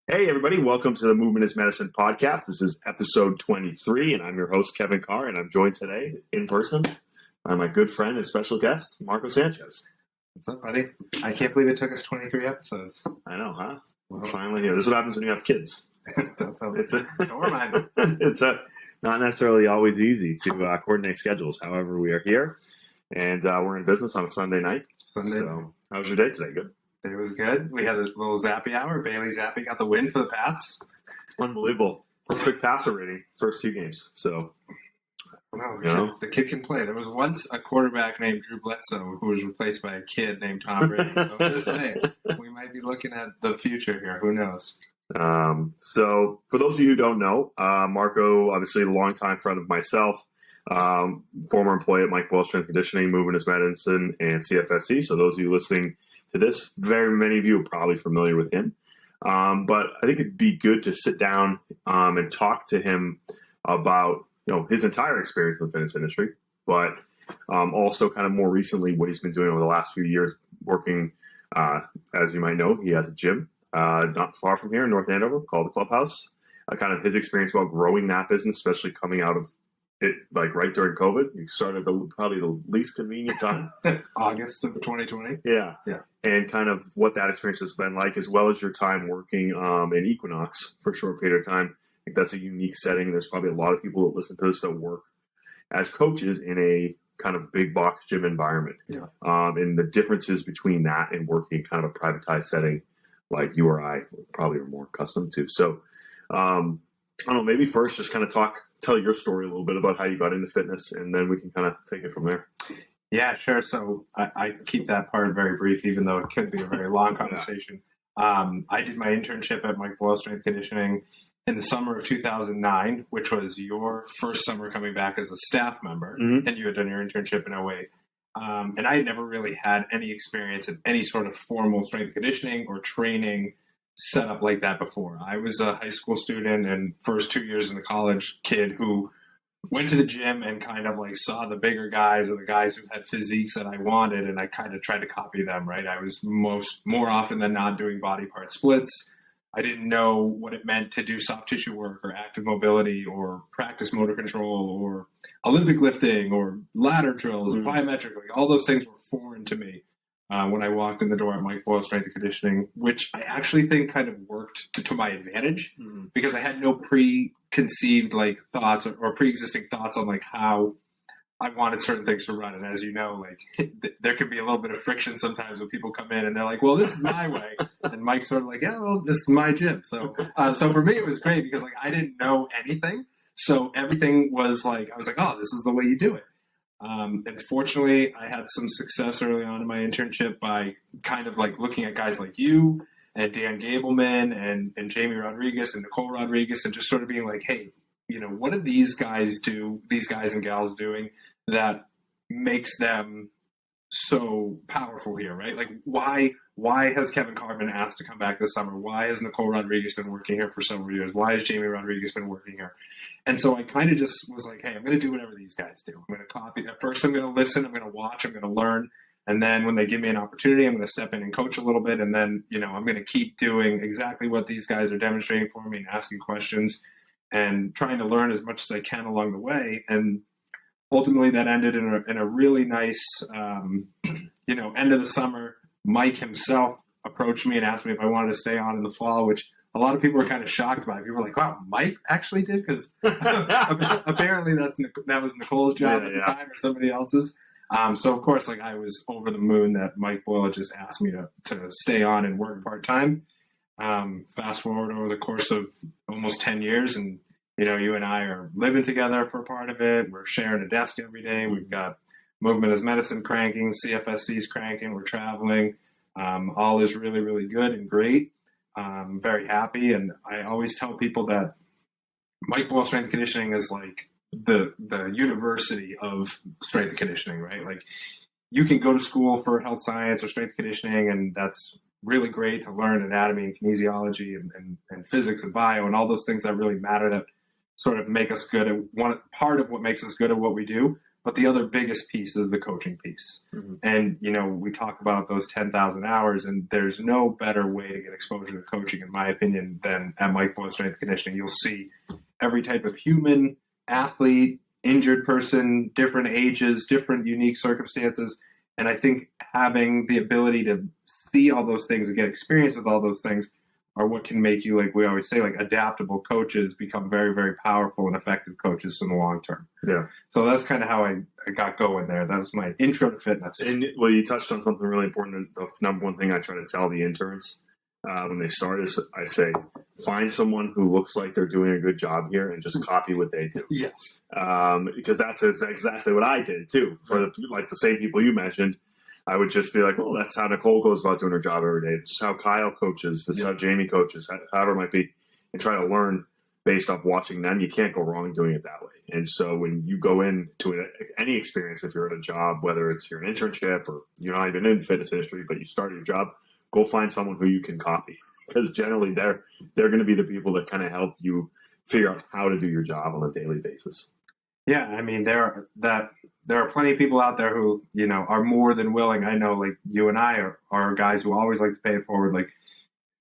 Hey, everybody. Welcome to the Movement is Medicine podcast. This is episode 23, and I'm your host, Kevin Carr, and I'm joined today in person by my good friend and special guest, Marco Sanchez. What's up, buddy? I can't believe it took us 23 episodes. I know, huh? We're finally here. This is what happens when you have kids. Don't tell me. Don't remind me. It's not necessarily always easy to coordinate schedules. However, we are here, and we're in business on a Sunday night. So, how was your day today? Good? It was good. We had a little Zappy hour. Bailey Zappy got the win for the Pats. Unbelievable. Perfect passer rating, first two games. So, the kid can play. There was once a quarterback named Drew Bledsoe who was replaced by a kid named Tom Brady. So I'm just saying, we might be looking at the future here. Who knows? So, for those of you who don't know, Marco, obviously a longtime friend of myself, former employee at Mike Boyle Strength Conditioning, Movement is Medicine, and CFSC. So those of you listening to this, very many of you are probably familiar with him. But I think it'd be good to sit down and talk to him about his entire experience in the fitness industry, but also kind of more recently what he's been doing over the last few years, working, as you might know, he has a gym not far from here in North Andover called the Clubhouse. Kind of his experience about growing that business, especially coming out of it, like right during COVID. You started probably the least convenient time. August of 2020. Yeah. And kind of what that experience has been like, as well as your time working in Equinox for a short period of time. I think that's a unique setting. There's probably a lot of people that listen to this that work as coaches in a kind of big box gym environment. Yeah. And the differences between that and working in kind of a privatized setting like you or I probably are more accustomed to. So, I don't know, maybe first just kind of tell your story a little bit about how you got into fitness, and then we can kind of take it from there. Yeah, sure. So I keep that part very brief, even though it could be a very long conversation. I did my internship at Mike Boyle Strength Conditioning in the summer of 2009, which was your first summer coming back as a staff member, and you had done your internship in 08. And I had never really had any experience in any sort of formal strength conditioning or training set up like that before. I was a high school student and first 2 years in the college kid who went to the gym and kind of like saw the bigger guys or the guys who had physiques that I wanted, and I kind of tried to copy them, right? I was more often than not doing body part splits. I didn't know what it meant to do soft tissue work or active mobility or practice motor control or Olympic lifting or ladder drills, plyometrics. Like all those things were foreign to me when I walked in the door at Mike Boyle Strength and Conditioning, which I actually think kind of worked to my advantage because I had no preconceived like thoughts or pre-existing thoughts on like how I wanted certain things to run. And as you know, like there could be a little bit of friction sometimes when people come in and they're like, well, this is my way. And Mike's sort of like, yeah, well, this is my gym. So for me, it was great because like I didn't know anything. So everything was like, I was like, oh, this is the way you do it. And fortunately, I had some success early on in my internship by kind of like looking at guys like you and Dan Gableman and Jamie Rodriguez and Nicole Rodriguez and just sort of being like, hey, what do these guys do, these guys and gals doing that makes them so powerful here, right? Like why has Kevin Carr been asked to come back this summer? Why has Nicole Rodriguez been working here for several years? Why has Jamie Rodriguez been working here? And so I kind of just was like, hey, I'm going to do whatever these guys do. I'm going to copy that. First, I'm going to listen. I'm going to watch. I'm going to learn. And then when they give me an opportunity, I'm going to step in and coach a little bit. And then, I'm going to keep doing exactly what these guys are demonstrating for me and asking questions and trying to learn as much as I can along the way. And ultimately that ended in a really nice, end of the summer. Mike himself approached me and asked me if I wanted to stay on in the fall, which a lot of people were kind of shocked by. People were like, wow, Mike actually did? Because apparently that was Nicole's job at the time or somebody else's. So of course, like I was over the moon that Mike Boyle just asked me to stay on and work part-time. Fast forward over the course of almost 10 years and, you and I are living together for a part of it. We're sharing a desk every day. We've got Movement is Medicine cranking, CFSC's cranking. We're traveling. All is really, really good and great. Very happy. And I always tell people that Mike Boyle Strength Conditioning is like the university of strength conditioning, right? Like you can go to school for health science or strength conditioning, and that's really great to learn anatomy and kinesiology and physics and bio and all those things that really matter that sort of make us good at part of what makes us good at what we do. But the other biggest piece is the coaching piece. Mm-hmm. And, we talk about those 10,000 hours, and there's no better way to get exposure to coaching, in my opinion, than at Mike Boyle Strength and Conditioning. You'll see every type of human, athlete, injured person, different ages, different unique circumstances. And I think having the ability to see all those things and get experience with all those things are what can make you, like we always say, like adaptable coaches become very, very powerful and effective coaches in the long term. Yeah. So that's kind of how I got going there. That was my intro to fitness. And well, you touched on something really important. The number one thing I try to tell the interns when they start is I say, find someone who looks like they're doing a good job here and just copy what they do. Yes. Because that's exactly what I did too. For the same people you mentioned, I would just be like, well, that's how Nicole goes about doing her job every day. This is how Kyle coaches. This is how Jamie coaches, however it might be, and try to learn based off watching them. You can't go wrong doing it that way. And so when you go into any experience, if you're at a job, whether it's your internship or you're not even in the fitness industry, but you start your job, go find someone who you can copy, because generally they're going to be the people that kind of help you figure out how to do your job on a daily basis. Yeah, I mean, there are plenty of people out there who, are more than willing. I know, like, you and I are guys who always like to pay it forward. Like,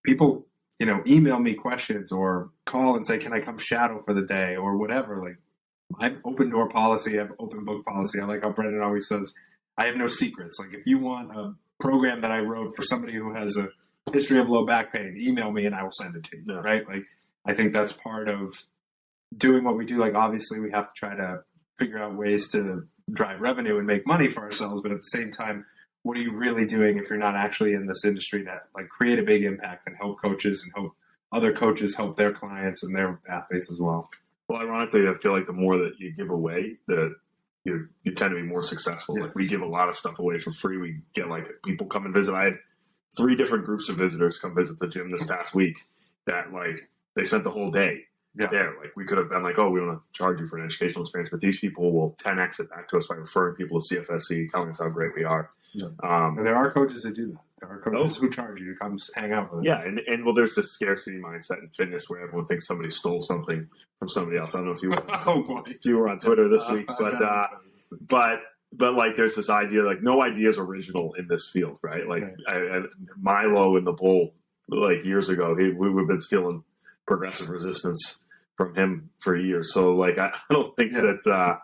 people, email me questions or call and say, can I come shadow for the day or whatever? Like, I have open door policy. I have open book policy. I like how Brendan always says, I have no secrets. Like, if you want a program that I wrote for somebody who has a history of low back pain, email me and I will send it to you, Yeah. right? Like, I think that's part of doing what we do. Like, obviously we have to try to figure out ways to drive revenue and make money for ourselves, but at the same time, what are you really doing if you're not actually in this industry to like create a big impact and help coaches and help other coaches help their clients and their athletes as well? Well, ironically, I feel like the more that you give away, you tend to be more successful. Yes. Like, we give a lot of stuff away for free. We get people come and visit. I had 3 different groups of visitors come visit the gym this past week that they spent the whole day there. Like, we could have been like, oh, we don't have to charge you for an educational experience, but these people will 10x it back to us by referring people to CFSC, telling us how great we are. Yeah. And there are coaches that do that. There are coaches who charge you to come hang out with them. Yeah, and well, there's this scarcity mindset in fitness where everyone thinks somebody stole something from somebody else. I don't know if you were, if you were on Twitter this week, but like, there's this idea, like, no idea is original in this field, right? Like, Milo in the Bull, like, years ago, we've been stealing progressive resistance from him for years. So, like, I don't think that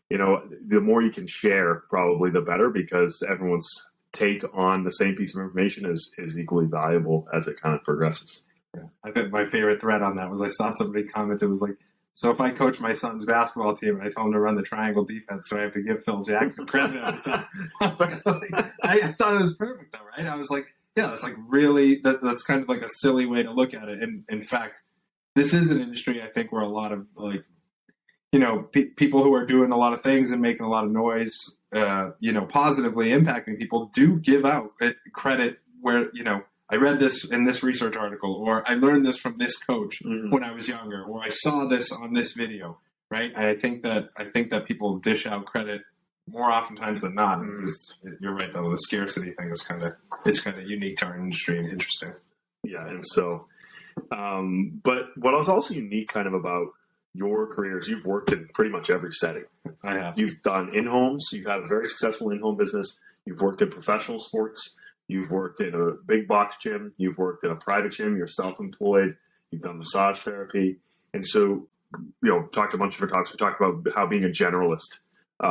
the more you can share, probably the better, because everyone's take on the same piece of information is equally valuable as it kind of progresses. Yeah. I think my favorite thread on that was I saw somebody comment. It was like, so if I coach my son's basketball team and I tell him to run the triangle defense, so I have to give Phil Jackson credit every time. I thought it was perfect though, right? I was like, yeah, that's like really, that's kind of like a silly way to look at it. And in fact, this is an industry, I think, where a lot of like, people who are doing a lot of things and making a lot of noise, positively impacting people do give out credit where, I read this in this research article, or I learned this from this coach when I was younger, or I saw this on this video, right? And I think that people dish out credit more oftentimes than not. You're right, though. The scarcity thing is kind of unique to our industry and interesting. Yeah, and so, but what was also unique kind of about your career is you've worked in pretty much every setting. I have. You've done in-homes. You've had a very successful in-home business. You've worked in professional sports. You've worked in a big box gym. You've worked in a private gym. You're self-employed. You've done massage therapy. And so, talked to a bunch of different talks. We talked about how being a generalist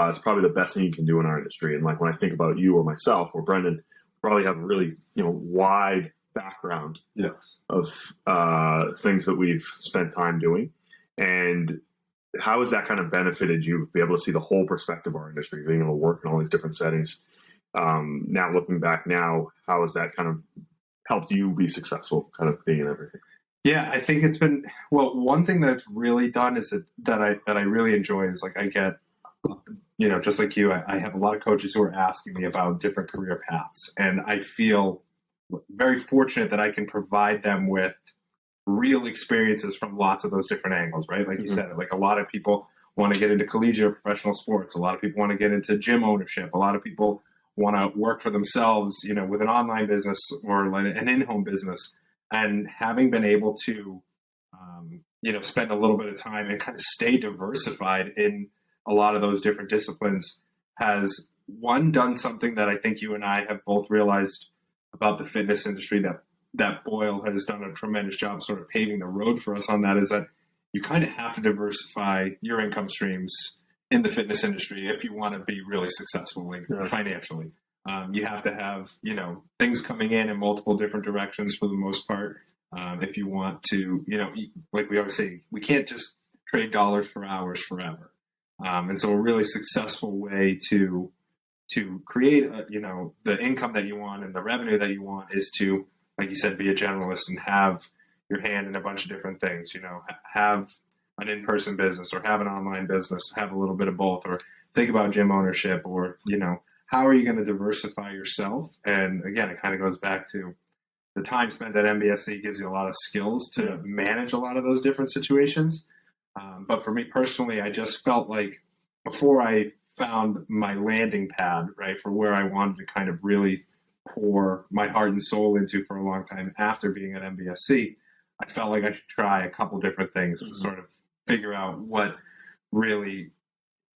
is probably the best thing you can do in our industry. And like, when I think about you or myself or Brendan, we probably have a really, wide background of things that we've spent time doing. And how has that kind of benefited you to be able to see the whole perspective of our industry, being able to work in all these different settings? Now looking back now, how has that kind of helped you be successful, kind of being in everything? Yeah, I think it's been, well, one thing that's really done is that I really enjoy is like I get, just like you, I have a lot of coaches who are asking me about different career paths. And I feel very fortunate that I can provide them with real experiences from lots of those different angles, right? Like you said, like a lot of people want to get into collegiate or professional sports. A lot of people want to get into gym ownership. A lot of people want to work for themselves, with an online business or like an in-home business. And having been able to, spend a little bit of time and kind of stay diversified in a lot of those different disciplines has one done something that I think you and I have both realized about the fitness industry that Boyle has done a tremendous job sort of paving the road for us on, that is that you kind of have to diversify your income streams in the fitness industry if you want to be really successful financially. You have to have, things coming in multiple different directions for the most part. If you want to, like we always say, we can't just trade dollars for hours forever. And so a really successful way to create, the income that you want and the revenue that you want is to, like you said, be a generalist and have your hand in a bunch of different things, have an in-person business or have an online business, have a little bit of both, or think about gym ownership, or, how are you going to diversify yourself? And again, it kind of goes back to the time spent at MBSC gives you a lot of skills to manage a lot of those different situations. But for me personally, I just felt like before I found my landing pad, right, for where I wanted to kind of really pour my heart and soul into for a long time after being at MBSC, I felt like I should try a couple different things to sort of figure out what really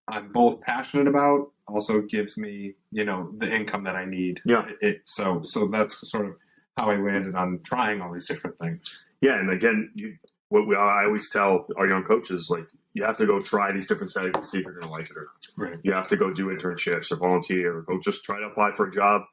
I'm both passionate about, also gives me, the income that I need. Yeah. So that's sort of how I landed on trying all these different things. Yeah, and again, I always tell our young coaches, like, you have to go try these different settings to see if you're going to like it or not. Right. You have to go do internships or volunteer or go just try to apply for a job,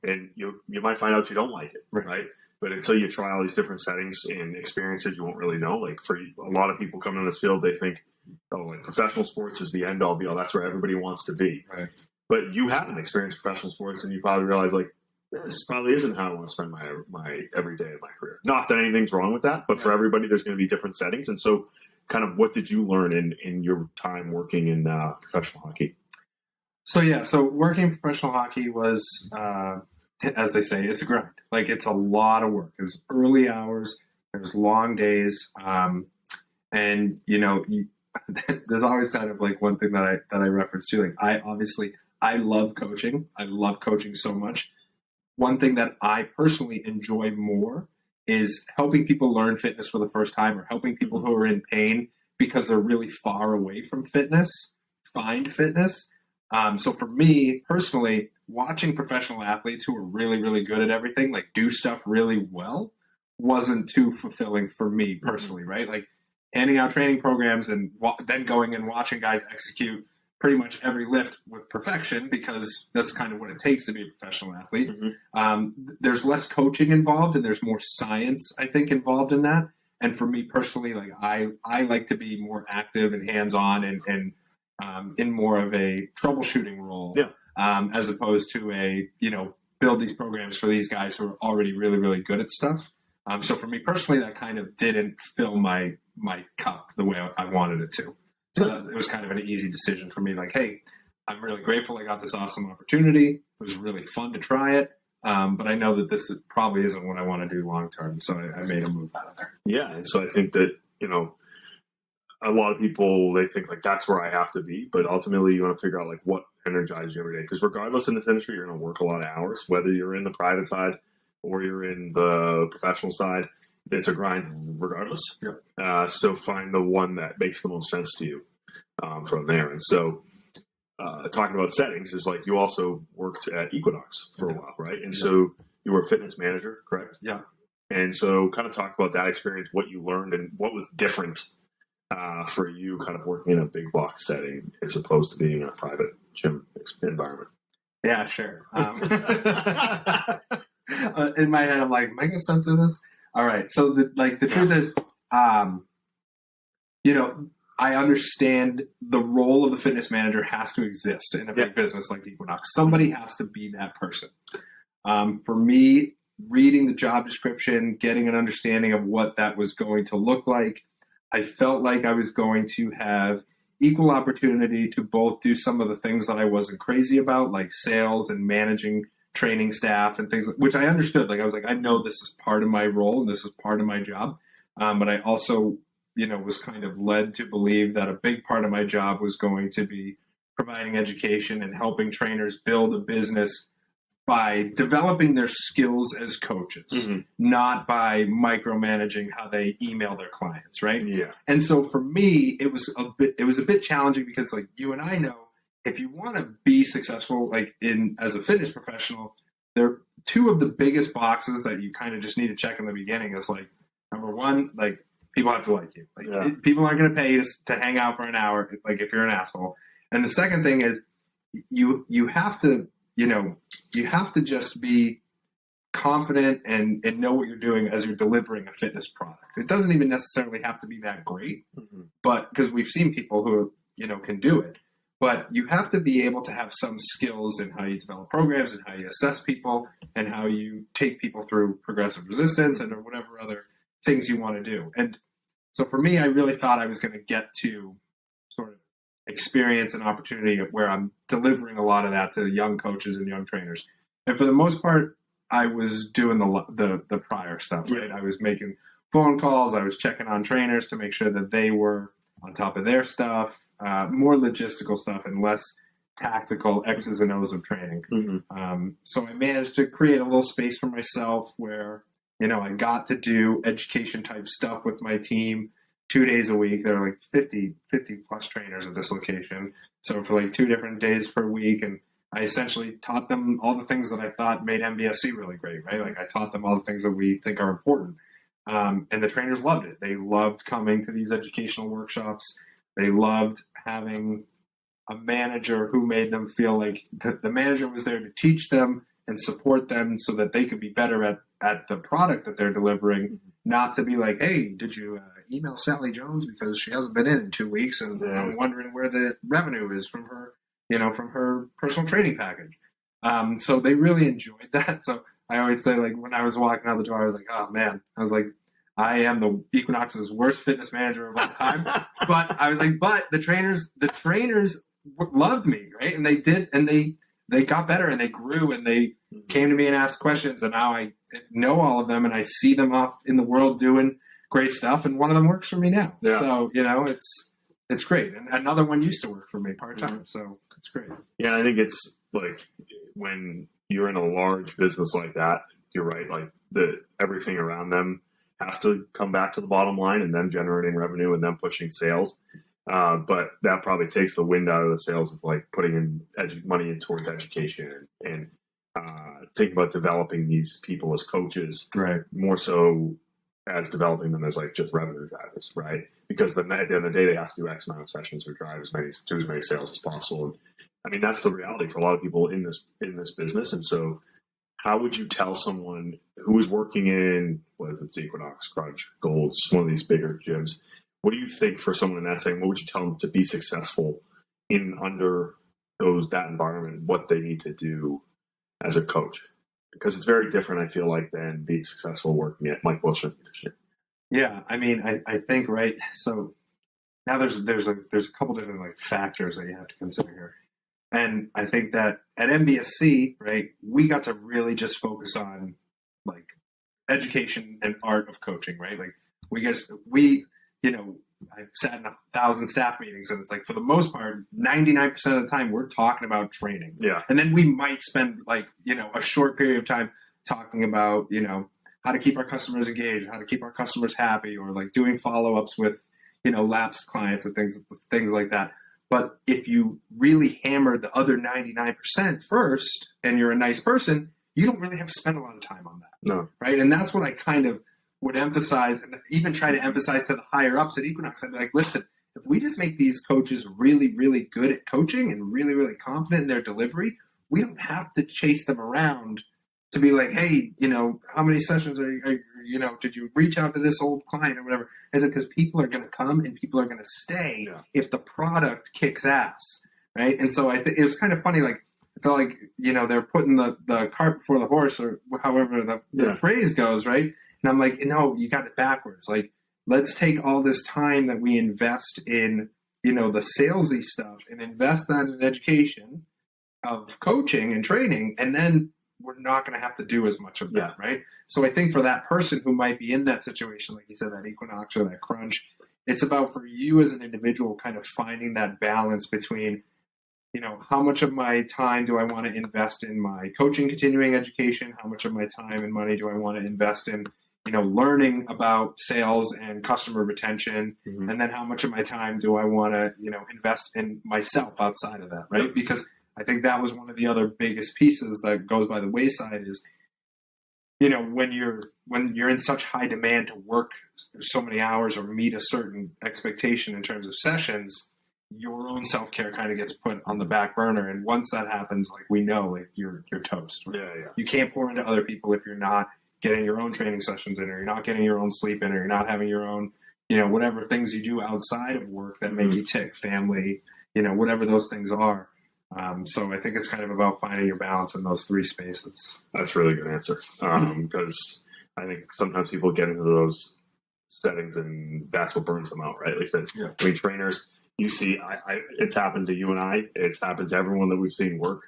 and you might find out you don't like it, right? But until you try all these different settings and experiences, you won't really know. Like, for a lot of people coming in this field, they think, like professional sports is the end all be all. That's where everybody wants to be. Right. But you haven't experienced professional sports, and you probably realize, like, this probably isn't how I want to spend my every day of my career. Not that anything's wrong with that, but for everybody, there's going to be different settings. And so, kind of, what did you learn in your time working in professional hockey? So working in professional hockey was, as they say, it's a grind. Like, it's a lot of work. There's early hours. There's long days. And, there's always kind of like one thing that I reference to. Like, I love coaching. I love coaching so much. One thing that I personally enjoy more is helping people learn fitness for the first time, or helping people who are in pain because they're really far away from fitness find fitness. So for me personally, watching professional athletes who are really, really good at everything, like do stuff really well, wasn't too fulfilling for me personally, right? Like handing out training programs and then going and watching guys execute pretty much every lift with perfection, because that's kind of what it takes to be a professional athlete. There's less coaching involved, and there's more science, I think, involved in that. And for me personally, like I like to be more active and hands-on and in more of a troubleshooting role, as opposed to build these programs for these guys who are already really, really good at stuff. So for me personally, that kind of didn't fill my cup the way I wanted it to. So it was kind of an easy decision for me. Like, hey, I'm really grateful I got this awesome opportunity. It was really fun to try it. But I know that this probably isn't what I want to do long term. So I made a move out of there. Yeah. And so I think that, a lot of people, they think like that's where I have to be. But ultimately, you want to figure out like what energizes you every day. Because regardless in this industry, you're going to work a lot of hours, whether you're in the private side or you're in the professional side. It's a grind regardless. So find the one that makes the most sense to you from there. And so talking about settings is like you also worked at Equinox for a while, right? And so you were a fitness manager, correct? Yeah. And so kind of talk about that experience, what you learned and what was different for you kind of working in a big box setting as opposed to being in a private gym environment. Yeah, sure. In my head, I'm like, making sense of this? All right. So the truth is, I understand the role of the fitness manager has to exist in a big business like Equinox. Somebody has to be that person. For me, reading the job description, getting an understanding of what that was going to look like, I felt like I was going to have equal opportunity to both do some of the things that I wasn't crazy about, like sales and managing training staff and things, which I understood. Like I was like, I know this is part of my role and this is part of my job. But I also, was kind of led to believe that a big part of my job was going to be providing education and helping trainers build a business by developing their skills as coaches, not by micromanaging how they email their clients, right? Yeah. And so for me, it was a bit challenging because, like, you and I know, if you want to be successful, like as a fitness professional, there are two of the biggest boxes that you kind of just need to check in the beginning. Is like, number one, like, people have to like you. Like, people aren't going to pay you to hang out for an hour, like, if you're an asshole. And the second thing is you have to, you have to just be confident and know what you're doing as you're delivering a fitness product. It doesn't even necessarily have to be that great, but because we've seen people who, can do it. But you have to be able to have some skills in how you develop programs and how you assess people and how you take people through progressive resistance and whatever other things you want to do. And so for me, I really thought I was going to get to sort of experience an opportunity where I'm delivering a lot of that to young coaches and young trainers. And for the most part, I was doing the prior stuff, right? I was making phone calls. I was checking on trainers to make sure that they were on top of their stuff, more logistical stuff and less tactical X's and O's of training. So I managed to create a little space for myself where, I got to do education type stuff with my team 2 days a week. There are like 50 plus trainers at this location. So for like 2 different days per week. And I essentially taught them all the things that I thought made MBSC really great, right? Like, I taught them all the things that we think are important. And the trainers loved it. They loved coming to these educational workshops. They loved having a manager who made them feel like the manager was there to teach them and support them so that they could be better at the product that they're delivering, not to be like, hey, did you email Sally Jones because she hasn't been in 2 weeks and I'm wondering where the revenue is from her, from her personal training package. So they really enjoyed that. So I always say, like, when I was walking out the door, I was like, oh man, I am the Equinox's worst fitness manager of all time. But I was like, but the trainers loved me, right? And they did, and they got better and they grew and they came to me and asked questions, and now I know all of them and I see them off in the world doing great stuff, and one of them works for me now. Yeah. So, it's great. And another one used to work for me part-time, so it's great. Yeah, I think it's like when you're in a large business like that, you're right, like everything around them has to come back to the bottom line and then generating revenue and then pushing sales. But that probably takes the wind out of the sails of like putting in money in towards education and think about developing these people as coaches, right? More so as developing them as like just revenue drivers, right? Because then at the end of the day, they have to do X amount of sessions or drive as many sales as possible. And I mean, that's the reality for a lot of people in this business. And so, how would you tell someone who is working in, whether it's Equinox, Crunch, Gold, one of these bigger gyms? What do you think for someone in that setting? What would you tell them to be successful in under that environment? What they need to do as a coach? Because it's very different, I feel like, than being successful working at Mike Bush Conditioning. Yeah, I mean, I think, right. So now there's a couple different like factors that you have to consider here. And I think that at MBSC, right, we got to really just focus on like education and art of coaching, right? Like I've sat in 1,000 staff meetings, and it's like, for the most part, 99% of the time we're talking about training. Yeah. And then we might spend like, a short period of time talking about, how to keep our customers engaged, how to keep our customers happy, or like doing follow-ups with, lapsed clients and things like that. But if you really hammer the other 99% first and you're a nice person, you don't really have to spend a lot of time on that. No. Right. And that's what I kind of would emphasize, and even try to emphasize to the higher ups at Equinox. I'd be like, listen, if we just make these coaches really, really good at coaching and really, really confident in their delivery, we don't have to chase them around to be like, hey, how many sessions did you reach out to this old client or whatever? Is it because people are going to come and people are going to stay if the product kicks ass, right? And so it was kind of funny, like, I felt like, they're putting the cart before the horse, or however the phrase goes, right? And I'm like, no, you got it backwards. Like, let's take all this time that we invest in, the salesy stuff and invest that in education of coaching and training, and then we're not going to have to do as much of that, right? So I think for that person who might be in that situation, like you said, that Equinox or that Crunch, it's about, for you as an individual, kind of finding that balance between, how much of my time do I want to invest in my coaching, continuing education? How much of my time and money do I want to invest in, learning about sales and customer retention? Mm-hmm. And then how much of my time do I want to, invest in myself outside of that, right? Because I think that was one of the other biggest pieces that goes by the wayside is, when you're in such high demand to work so many hours or meet a certain expectation in terms of sessions, your own self-care kind of gets put on the back burner. And once that happens, like we know, like you're toast. Right? Yeah. You can't pour into other people if you're not getting your own training sessions in, or you're not getting your own sleep in, or you're not having your own, whatever things you do outside of work that make you tick, family, whatever those things are. So I think it's kind of about finding your balance in those three spaces. That's a really good answer. Because I think sometimes people get into those settings and that's what burns them out, right? Like I said, I mean, trainers, you see, it's happened to you and I. It's happened to everyone that we've seen work.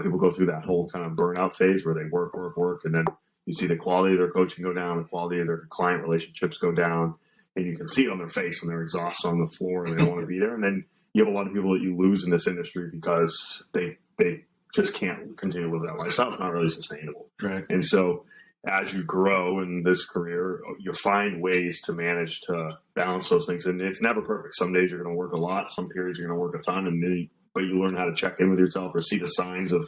People go through that whole kind of burnout phase where they work, and then you see the quality of their coaching go down, the quality of their client relationships go down, and you can see it on their face when they're exhausted on the floor and they don't want to be there. And then you have a lot of people that you lose in this industry because they just can't continue to live that lifestyle. It's not really sustainable. Right. And so as you grow in this career, you find ways to manage to balance those things. And it's never perfect. Some days you're going to work a lot. Some periods you're going to work a ton. But you learn how to check in with yourself or see the signs of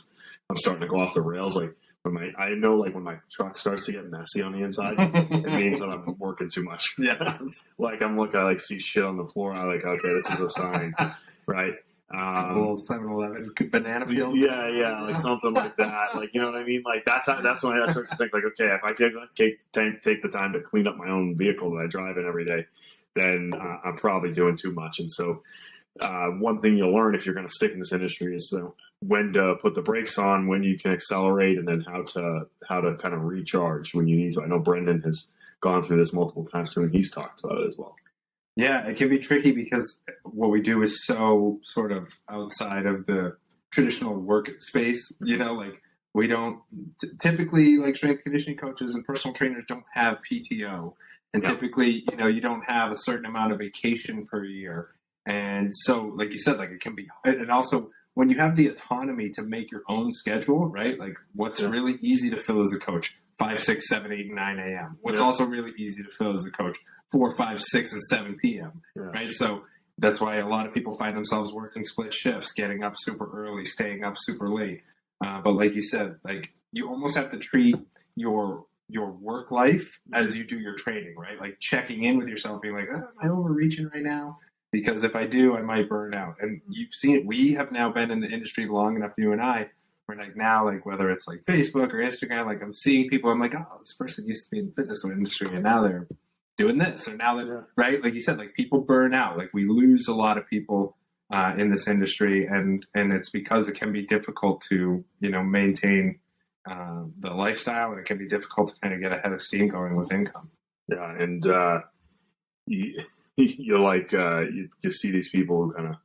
I'm starting to go off the rails. Like when my truck starts to get messy on the inside, it means that I'm working too much. Yeah. Like I see shit on the floor. I'm like, okay, this is a sign, right? A little 7-Eleven banana peel. Yeah, like something like that. Like, you know what I mean? Like that's when I start to think like, okay, if I can take the time to clean up my own vehicle that I drive in every day, then I'm probably doing too much. And so one thing you'll learn if you're going to stick in this industry is when to put the brakes on, when you can accelerate, and then how to kind of recharge when you need to. I know Brendan has gone through this multiple times too, and he's talked about it as well. Yeah, it can be tricky because what we do is so sort of outside of the traditional work space. Like we don't typically, like strength conditioning coaches and personal trainers don't have PTO, and typically, you don't have a certain amount of vacation per year. And so, like you said, like it can be, and also when you have the autonomy to make your own schedule, right? Like what's really easy to fill as a coach, 5, 6, 7, 8, 9 a.m. What's also really easy to fill as a coach, 4, 5, 6, and 7 p.m. Right? So that's why a lot of people find themselves working split shifts, getting up super early, staying up super late. But like you said, like you almost have to treat your work life as you do your training, right? Like checking in with yourself, being like, am I overreaching right now? Because if I do, I might burn out. And you've seen it. We have now been in the industry long enough, you and I, where like now, like whether it's like Facebook or Instagram, like I'm seeing people, I'm like, oh, this person used to be in the fitness industry and now they're doing this. Or now they're, right? Like you said, like people burn out. Like we lose a lot of people in this industry. And it's because it can be difficult to, maintain the lifestyle, and it can be difficult to kind of get ahead of steam going with income. Yeah. And you're like, you see these people who kind of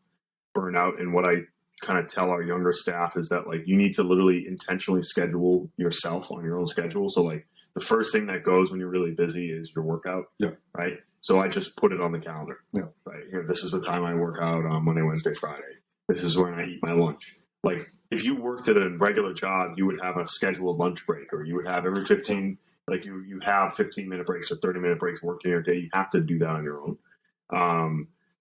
burn out. And what I kind of tell our younger staff is that like you need to literally intentionally schedule yourself on your own schedule. So like the first thing that goes when you're really busy is your workout. Yeah. Right. So I just put it on the calendar. Yeah. Right here. This is the time I work out on Monday, Wednesday, Friday. This is when I eat my lunch. Like if you worked at a regular job, you would have a scheduled lunch break, or you would have every 15, like you have 15-minute breaks or 30-minute breaks working your day. You have to do that on your own.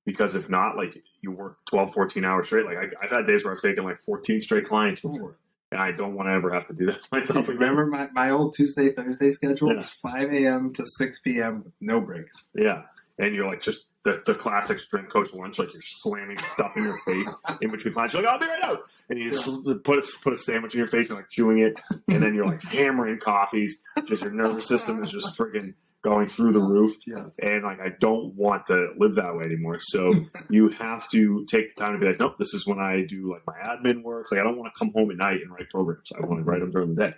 Because if not, like you work 12, 14 hours straight. Like I've had days where I've taken like 14 straight clients before, and I don't want to ever have to do that to myself. Remember my old Tuesday, Thursday schedule was 5 a.m. to 6 p.m. with no breaks. Yeah. And you're like just the classic strength coach lunch, like you're slamming stuff in your face in between clients. You're like, I'll be right out. And you just put a sandwich in your face and like chewing it. And then you're like hammering coffees. Just your nervous system is just friggin' going through the roof. Yes. And like, I don't want to live that way anymore. So you have to take the time to be like, nope, this is when I do like my admin work. Like I don't want to come home at night and write programs. I want to write them during the day.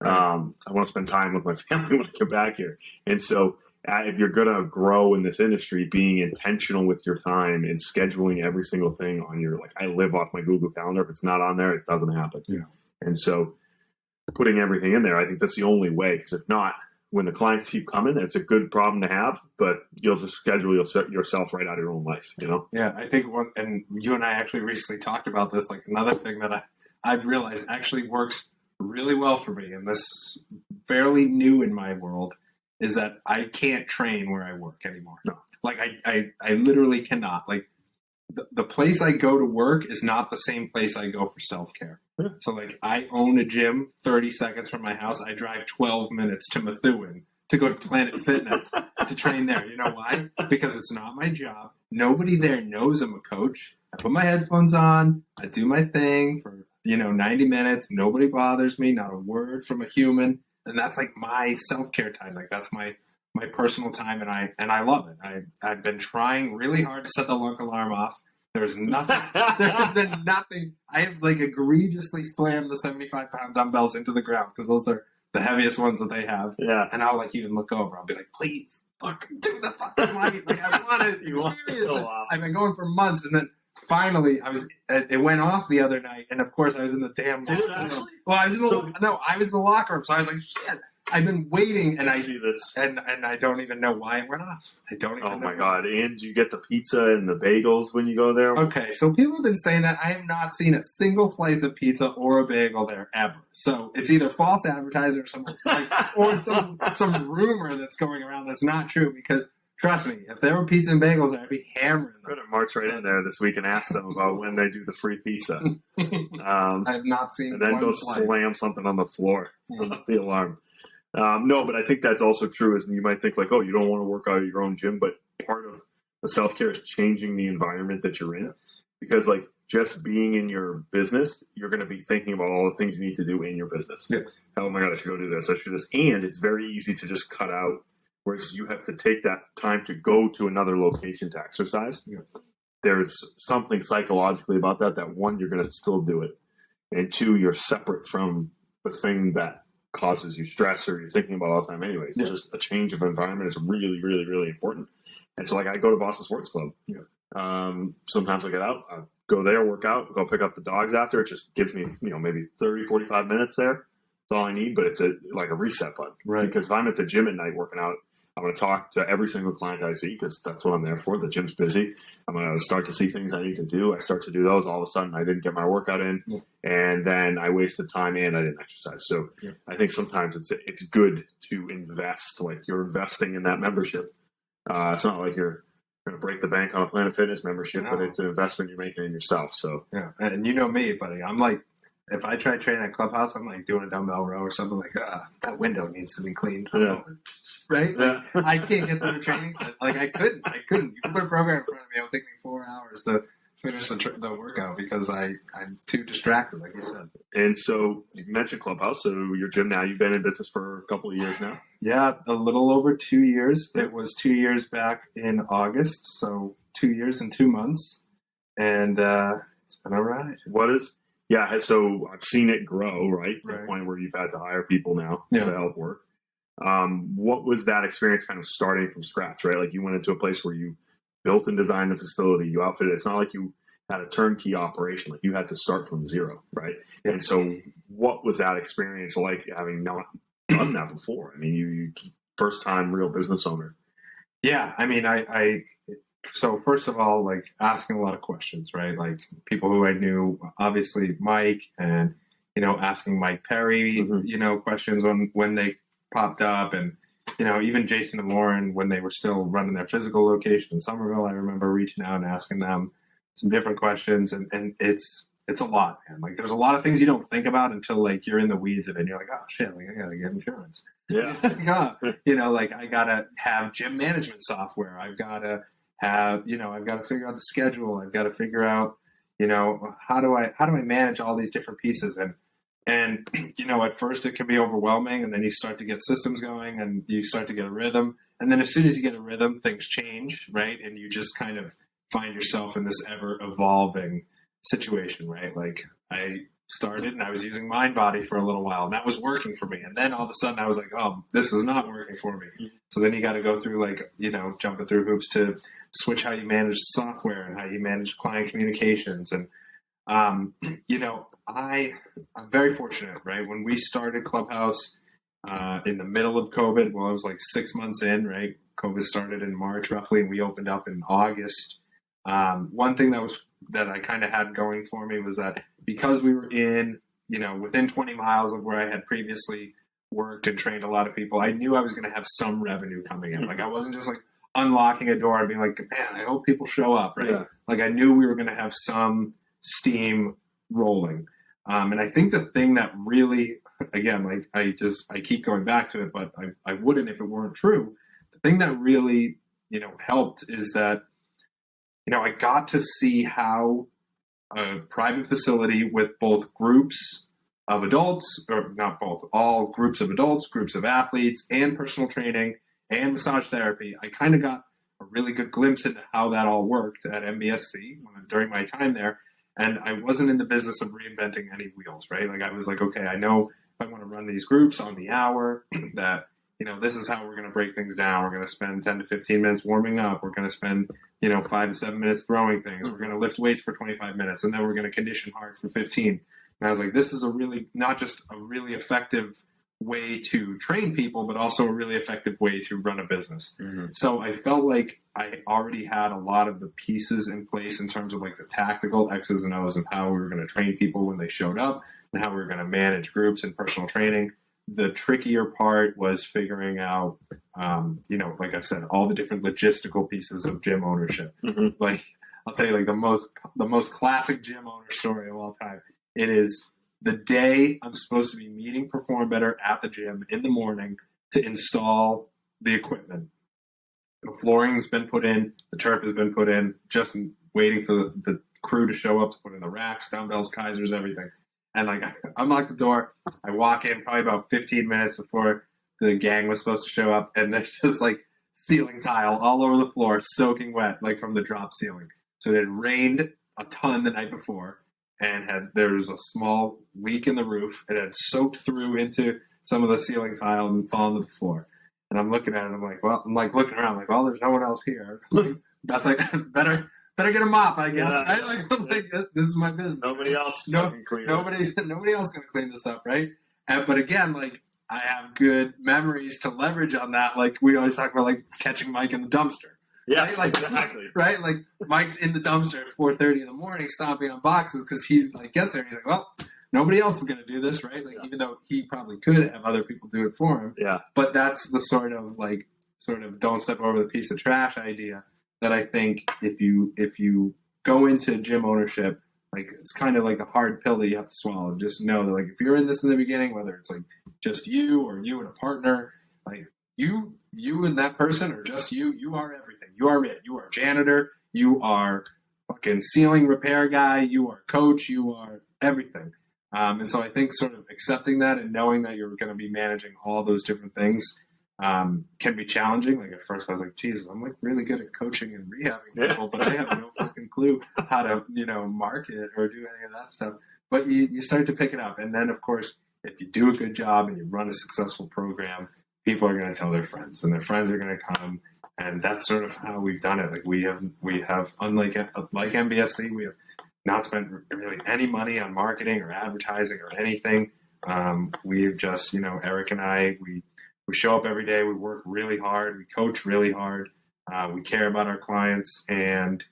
I want to spend time with my family when I get back here. And so if you're going to grow in this industry, being intentional with your time and scheduling every single thing on your, like I live off my Google Calendar. If it's not on there, it doesn't happen. Yeah. And so putting everything in there, I think that's the only way. Because if not, when the clients keep coming, it's a good problem to have, but you'll just schedule yourself right out of your own life, you know? Yeah, I think and you and I actually recently talked about this, like another thing that I've realized actually works really well for me, and this is fairly new in my world, is that I can't train where I work anymore. No. Like I literally cannot. Like the place I go to work is not the same place I go for self-care. Yeah. So like I own a gym 30 seconds from my house. I drive 12 minutes to Methuen to go to Planet Fitness to train there. You know why? Because it's not my job. Nobody there knows I'm a coach. I put my headphones on. I do my thing for, 90 minutes. Nobody bothers me. Not a word from a human. And that's like my self-care time. Like that's my personal time, and I love it. I've been trying really hard to set the alarm off. There's nothing. There's been nothing. I have like egregiously slammed the 75-pound dumbbells into the ground because those are the heaviest ones that they have. Yeah. And I'll like even look over. I'll be like, please, fuck, do the fucking light. Like I want to experience it. I've been going for months, and then finally it went off the other night, and of course I was in the damn locker room. Well, I was in the locker room, so I was like, shit. I've been waiting, and I see this, and I don't even know why it went off. I don't even. Oh my god! And you get the pizza and the bagels when you go there. Okay, so people have been saying that. I have not seen a single slice of pizza or a bagel there ever. So it's either false advertising or some rumor that's going around that's not true. Because trust me, if there were pizza and bagels there, I'd be hammering them. I'm gonna march right in there this week and ask them about when they do the free pizza. I have not seen. And then go slam something on the floor. The alarm. No, but I think that's also true. Is you might think like, oh, you don't want to work out at your own gym, but part of the self-care is changing the environment that you're in. Because like just being in your business, you're going to be thinking about all the things you need to do in your business. Yes. Oh my god, I should go do this. I should do this. And it's very easy to just cut out. Whereas you have to take that time to go to another location to exercise. Yeah. There's something psychologically about that one, you're going to still do it. And two, you're separate from the thing that causes you stress or you're thinking about all the time anyways. Yeah. It's just a change of environment is really, really, really important. And so like I go to Boston Sports Club. Yeah. Sometimes I get out, I go there, work out, go pick up the dogs after. It just gives me, maybe 30, 45 minutes there. That's all I need, but it's like a reset button. Right. Because if I'm at the gym at night working out, I'm going to talk to every single client I see because that's what I'm there for. The gym's busy. I'm going to start to see things I need to do. I start to do those. All of a sudden, I didn't get my workout in, and then I wasted time and I didn't exercise. So I think sometimes it's good to invest. Like you're investing in that membership. It's not like you're going to break the bank on a Planet Fitness membership, but it's an investment you're making in yourself. So yeah, and you know me, buddy. I'm like, if I try training at Clubhouse, I'm like doing a dumbbell row or something like that window needs to be cleaned. Yeah. Right? Yeah. I can't get through the training set. Like I couldn't. You can put a program in front of me. It would take me 4 hours to finish the workout because I'm too distracted, like you said. And so you mentioned Clubhouse. So your gym now, you've been in business for a couple of years now. Yeah, a little over 2 years. It was 2 years back in August. So 2 years and 2 months. And it's been a ride. Yeah, so I've seen it grow, right? To the point where you've had to hire people now to help work. What was that experience kind of starting from scratch, right? Like you went into a place where you built and designed the facility, you outfitted. It's not like you had a turnkey operation. Like you had to start from zero, right? Yeah. And so what was that experience like having not done that before? I mean, you first time real business owner. Yeah, I mean, so first of all, like asking a lot of questions, right? Like people who I knew, obviously Mike and, asking Mike Perry, questions on when they popped up and, even Jason and Lauren, when they were still running their physical location in Somerville, I remember reaching out and asking them some different questions and it's a lot, man. Like there's a lot of things you don't think about until like you're in the weeds of it and you're like, oh shit, like I gotta get insurance. Yeah. Like I gotta have gym management software. I've gotta have, I've got to figure out the schedule. I've got to figure out, how do I manage all these different pieces? And at first it can be overwhelming and then you start to get systems going and you start to get a rhythm. And then as soon as you get a rhythm, things change, right? And you just kind of find yourself in this ever evolving situation, right? Like I started and I was using MindBody for a little while and that was working for me. And then all of a sudden I was like, oh, this is not working for me. So then you got to go through like, jumping through hoops to switch how you manage software and how you manage client communications. And, I'm very fortunate, right? When we started Clubhouse, in the middle of COVID. Well, it was like 6 months in, right? COVID started in March roughly, and we opened up in August. One thing that I kind of had going for me was that because we were in, within 20 miles of where I had previously worked and trained a lot of people, I knew I was going to have some revenue coming in. Like I wasn't just like unlocking a door and being like, man, I hope people show up, right? Yeah. Like I knew we were going to have some steam rolling. And I think the thing that really, again, like I keep going back to it, but I wouldn't if it weren't true. The thing that really, helped is that, I got to see how a private facility with both groups of adults, or not both, all groups of adults, groups of athletes, and personal training and massage therapy. I kind of got a really good glimpse into how that all worked at MBSC during my time there. And I wasn't in the business of reinventing any wheels, right? Like I was like, okay, I know if I want to run these groups on the hour that, this is how we're going to break things down. We're going to spend 10 to 15 minutes warming up. We're going to spend, 5 to 7 minutes throwing things. We're going to lift weights for 25 minutes, and then we're going to condition hard for 15. And I was like, this is not just a really effective way to train people, but also a really effective way to run a business. Mm-hmm. So I felt like I already had a lot of the pieces in place in terms of like the tactical X's and O's of how we were going to train people when they showed up and how we were going to manage groups and personal training. The trickier part was figuring out, like I said, all the different logistical pieces of gym ownership. Mm-hmm. Like I'll tell you, like the most classic gym owner story of all time. It is the day I'm supposed to be meeting Perform Better at the gym in the morning to install the equipment. The flooring's been put in, the turf has been put in, just waiting for the crew to show up to put in the racks, dumbbells, Kaisers, everything. And like I unlock the door, I walk in probably about 15 minutes before the gang was supposed to show up, and there's just like ceiling tile all over the floor, soaking wet, like from the drop ceiling. So it had rained a ton the night before, and there was a small leak in the roof. It had soaked through into some of the ceiling tile and fallen to the floor. And I'm looking at it, I'm looking around, like, well, there's no one else here. That's like, better get a mop, I guess, right? Like, this is my business. Nobody else nobody else gonna clean this up, right? But again, like, I have good memories to leverage on that. Like, we always talk about, like, catching Mike in the dumpster. Yes, right? Like, exactly. Right? Like, Mike's in the dumpster at 4:30 in the morning stomping on boxes because he's, like, gets there and he's like, well, nobody else is going to do this, right? Like, even though he probably could have other people do it for him. Yeah. But that's the sort of don't step over the piece of trash idea that I think if you go into gym ownership, like, it's kind of like a hard pill that you have to swallow. Just know that, like, if you're in this in the beginning, whether it's like just you or you and a partner, like you and that person, or just you are everything. You are it. You are janitor. You are fucking ceiling repair guy. You are coach. You are everything. And so I think sort of accepting that and knowing that you're going to be managing all those different things can be challenging. Like, at first I was like, geez, I'm like really good at coaching and rehabbing people, but I have no fucking clue how to, market or do any of that stuff. But you start to pick it up. And then, of course, if you do a good job and you run a successful program, people are going to tell their friends, and their friends are going to come. And that's sort of how we've done it. Like, we have unlike MBSC, we have not spent really any money on marketing or advertising or anything. We've just, Eric and I, we show up every day. We work really hard. We coach really hard. We care about our clients, and,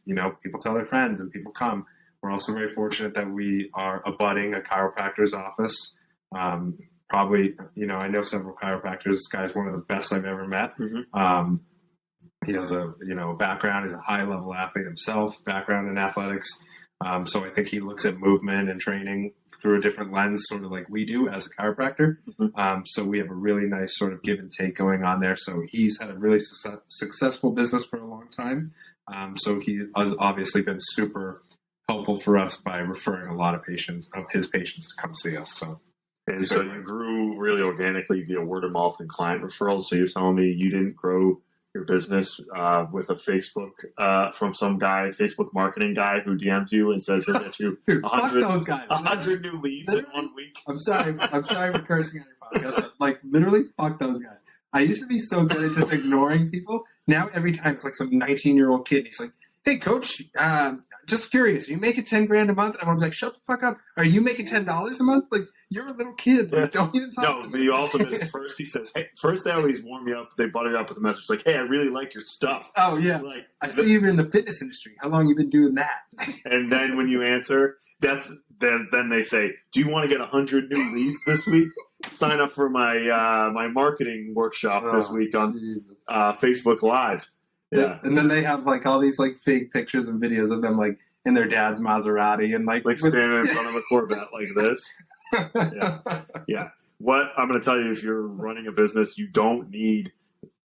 people tell their friends and people come. We're also very fortunate that we are abutting a chiropractor's office. Probably, I know several chiropractors. This guy's one of the best I've ever met. Mm-hmm. He has a, background. He's a high-level athlete himself, background in athletics. So I think he looks at movement and training through a different lens, sort of like we do as a chiropractor. Mm-hmm. So we have a really nice sort of give and take going on there. So he's had a really successful business for a long time. So he has obviously been super helpful for us by referring a lot of his patients to come see us. So you grew really organically via word of mouth and client referrals. So you're telling me you didn't grow your business with a Facebook from some guy, Facebook marketing guy who DMs you and says he'll get you 100 new leads in 1 week. I'm sorry for cursing on your podcast. Like, literally, fuck those guys. I used to be so good at just ignoring people. Now every time it's like some 19-year-old kid, and he's like, "Hey, coach, just curious, are you making 10 grand a month? And I want to be like, shut the fuck up. Are you making $10 a month? Like, you're a little kid. Like, don't even talk to me. But you also missed first. He says, "Hey, first they always warm you up. They butter you up with a message like, hey, I really like your stuff. Oh yeah, like I see you in the fitness industry. How long you been doing that?" And then when you answer, then they say, do you want to get 100 new leads this week? Sign up for my my marketing workshop this week on Facebook Live. Yeah, and then they have like all these like fake pictures and videos of them like in their dad's Maserati and like standing in front of a Corvette like this. Yeah. What I'm going to tell you, if you're running a business, you don't need